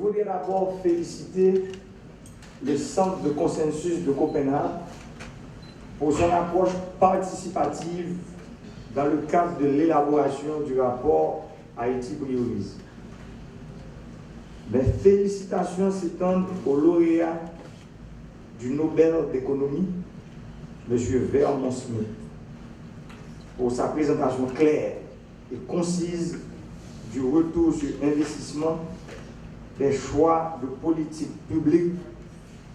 Je voudrais d'abord féliciter le Centre de consensus de Copenhague pour son approche participative dans le cadre de l'élaboration du rapport Haïti priorise. Mes félicitations s'étendent au lauréat du Nobel d'économie, M. Vernon Smith, pour sa présentation claire et concise du retour sur investissement des choix de politique publique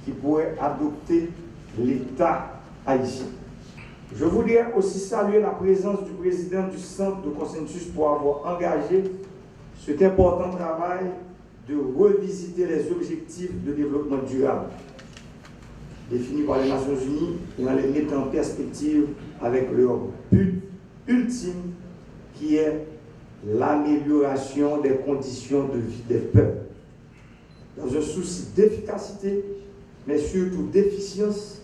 qui pourrait adopter l'État haïtien. Je voudrais aussi saluer la présence du président du Centre de consensus pour avoir engagé cet important travail de revisiter les objectifs de développement durable définis par les Nations Unies et en les mettant en perspective avec leur but ultime qui est l'amélioration des conditions de vie des peuples. Dans un souci d'efficacité, mais surtout d'efficience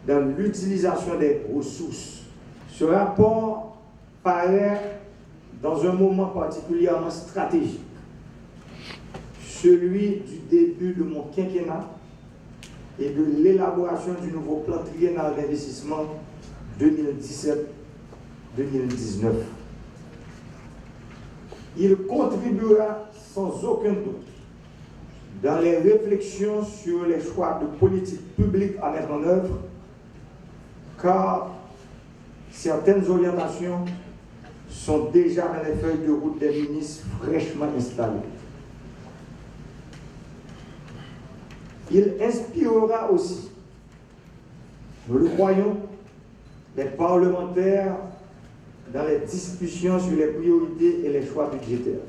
dans l'utilisation des ressources. Ce rapport paraît dans un moment particulièrement stratégique, celui du début de mon quinquennat et de l'élaboration du nouveau plan triennal d'investissement 2017-2019. Il contribuera sans aucun doute dans les réflexions sur les choix de politique publique à mettre en œuvre, car certaines orientations sont déjà dans les feuilles de route des ministres fraîchement installés. Il inspirera aussi, nous le croyons, les parlementaires dans les discussions sur les priorités et les choix budgétaires.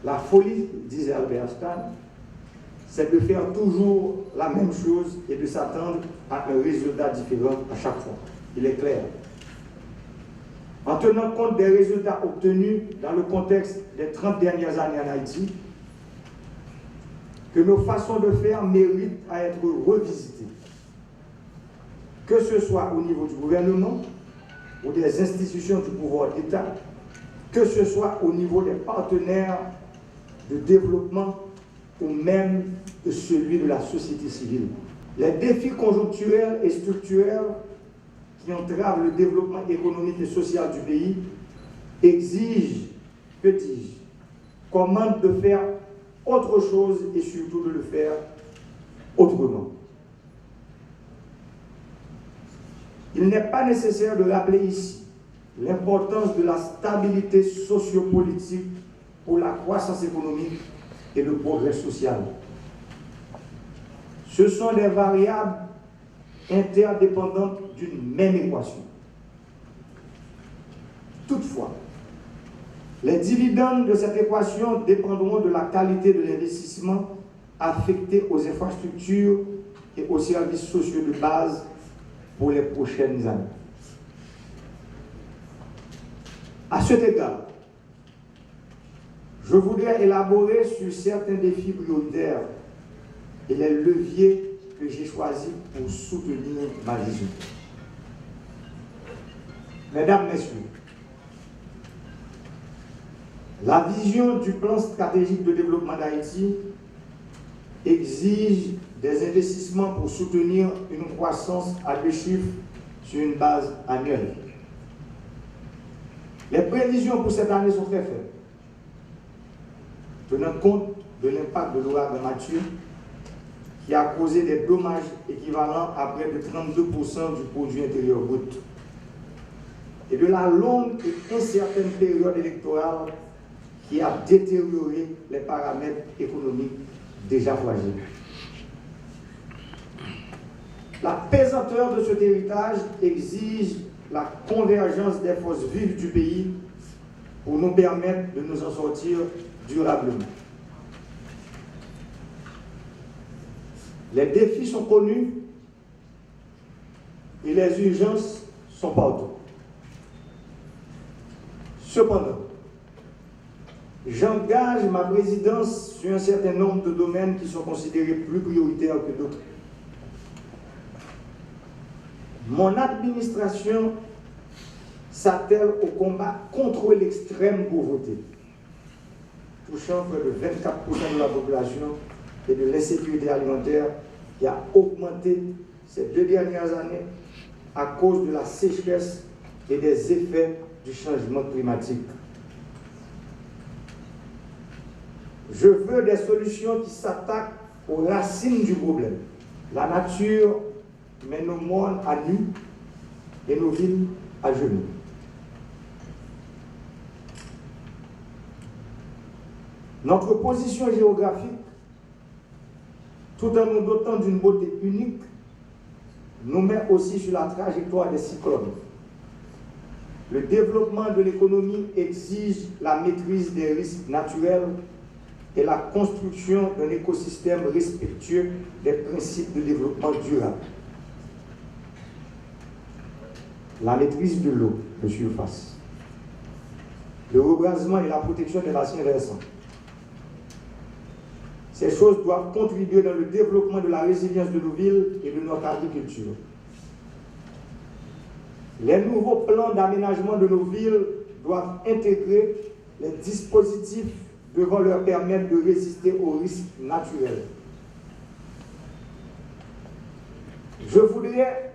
La folie, disait Albert Einstein, c'est de faire toujours la même chose et de s'attendre à un résultat différent à chaque fois. Il est clair. En tenant compte des résultats obtenus dans le contexte des 30 dernières années en Haïti, que nos façons de faire méritent à être revisitées, que ce soit au niveau du gouvernement ou des institutions du pouvoir d'État, que ce soit au niveau des partenaires de développement ou même de celui de la société civile. Les défis conjoncturels et structurels qui entravent le développement économique et social du pays exigent, que dis-je, commandent de faire autre chose et surtout de le faire autrement. Il n'est pas nécessaire de rappeler ici l'importance de la stabilité sociopolitique pour la croissance économique et le progrès social. Ce sont des variables interdépendantes d'une même équation. Toutefois, les dividendes de cette équation dépendront de la qualité de l'investissement affecté aux infrastructures et aux services sociaux de base pour les prochaines années. À cet égard, je voudrais élaborer sur certains défis prioritaires et les leviers que j'ai choisis pour soutenir ma vision. Mesdames, Messieurs, la vision du plan stratégique de développement d'Haïti exige des investissements pour soutenir une croissance à 2 chiffres sur une base annuelle. Les prévisions pour cette année sont très faibles, tenant compte de l'impact de l'ouragan Mathieu qui a causé des dommages équivalents à près de 32% du produit intérieur brut et de la longue et incertaine période électorale qui a détérioré les paramètres économiques déjà fragiles. La pesanteur de cet héritage exige la convergence des forces vives du pays pour nous permettre de nous en sortir durablement. Les défis sont connus et les urgences sont partout. Cependant, j'engage ma présidence sur un certain nombre de domaines qui sont considérés plus prioritaires que d'autres. Mon administration s'attelle au combat contre l'extrême pauvreté, touchant près de 24% de la population, et de l'insécurité alimentaire qui a augmenté ces 2 dernières années à cause de la sécheresse et des effets du changement climatique. Je veux des solutions qui s'attaquent aux racines du problème. La nature met nos mondes à nu et nos villes à genoux. Notre position géographique, tout en nous dotant d'une beauté unique, nous met aussi sur la trajectoire des cyclones. Le développement de l'économie exige la maîtrise des risques naturels et la construction d'un écosystème respectueux des principes de développement durable. La maîtrise de l'eau, M. Fass. Le rebrasement et la protection des bassins versants. Ces choses doivent contribuer dans le développement de la résilience de nos villes et de notre agriculture. Les nouveaux plans d'aménagement de nos villes doivent intégrer les dispositifs devant leur permettre de résister aux risques naturels. Je voudrais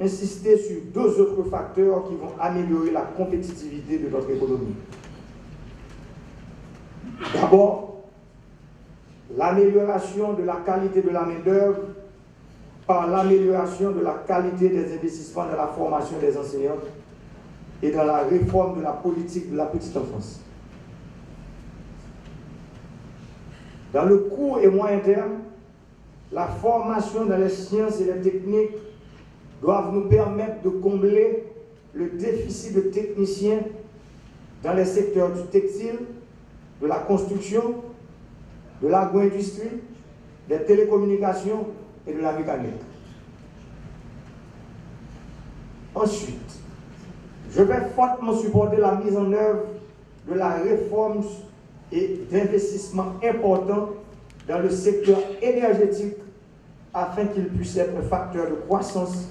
insister sur 2 autres facteurs qui vont améliorer la compétitivité de notre économie. D'abord, l'amélioration de la qualité de la main-d'œuvre par l'amélioration de la qualité des investissements dans la formation des enseignants et dans la réforme de la politique de la petite enfance. Dans le court et moyen terme, la formation dans les sciences et les techniques doivent nous permettre de combler le déficit de techniciens dans les secteurs du textile, de la construction, de l'agro-industrie, des télécommunications et de la mécanique. Ensuite, je vais fortement supporter la mise en œuvre de la réforme et d'investissements importants dans le secteur énergétique afin qu'il puisse être un facteur de croissance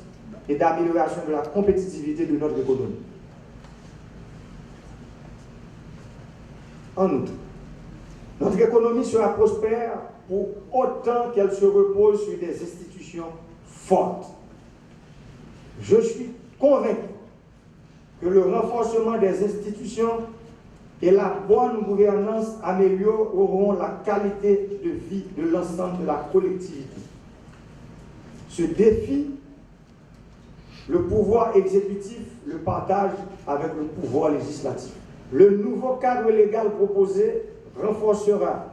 et d'amélioration de la compétitivité de notre économie. En outre, notre économie sera prospère pour autant qu'elle se repose sur des institutions fortes. Je suis convaincu que le renforcement des institutions et la bonne gouvernance amélioreront la qualité de vie de l'ensemble de la collectivité. Ce défi, le pouvoir exécutif le partage avec le pouvoir législatif. Le nouveau cadre légal proposé renforcera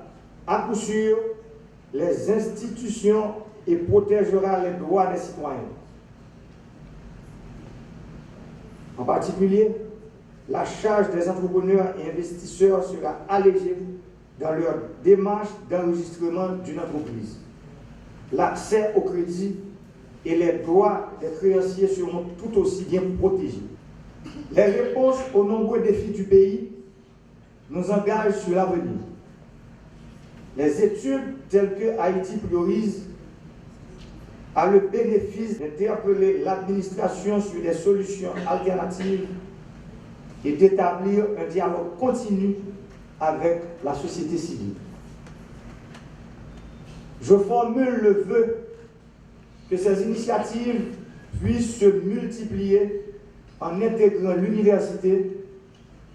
à coup sûr les institutions et protégera les droits des citoyens. En particulier, la charge des entrepreneurs et investisseurs sera allégée dans leur démarche d'enregistrement d'une entreprise. L'accès au crédit et les droits des créanciers seront tout aussi bien protégés. Les réponses aux nombreux défis du pays nous engagent sur l'avenir. Les études telles que Haïti priorise a le bénéfice d'interpeller l'administration sur des solutions alternatives et d'établir un dialogue continu avec la société civile. Je formule le vœu que ces initiatives puissent se multiplier en intégrant l'université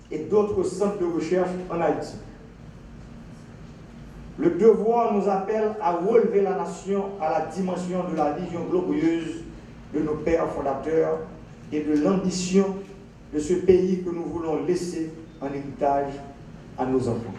et d'autres centres de recherche en Haïti. Le devoir nous appelle à relever la nation à la dimension de la vision glorieuse de nos pères fondateurs et de l'ambition de ce pays que nous voulons laisser en héritage à nos enfants.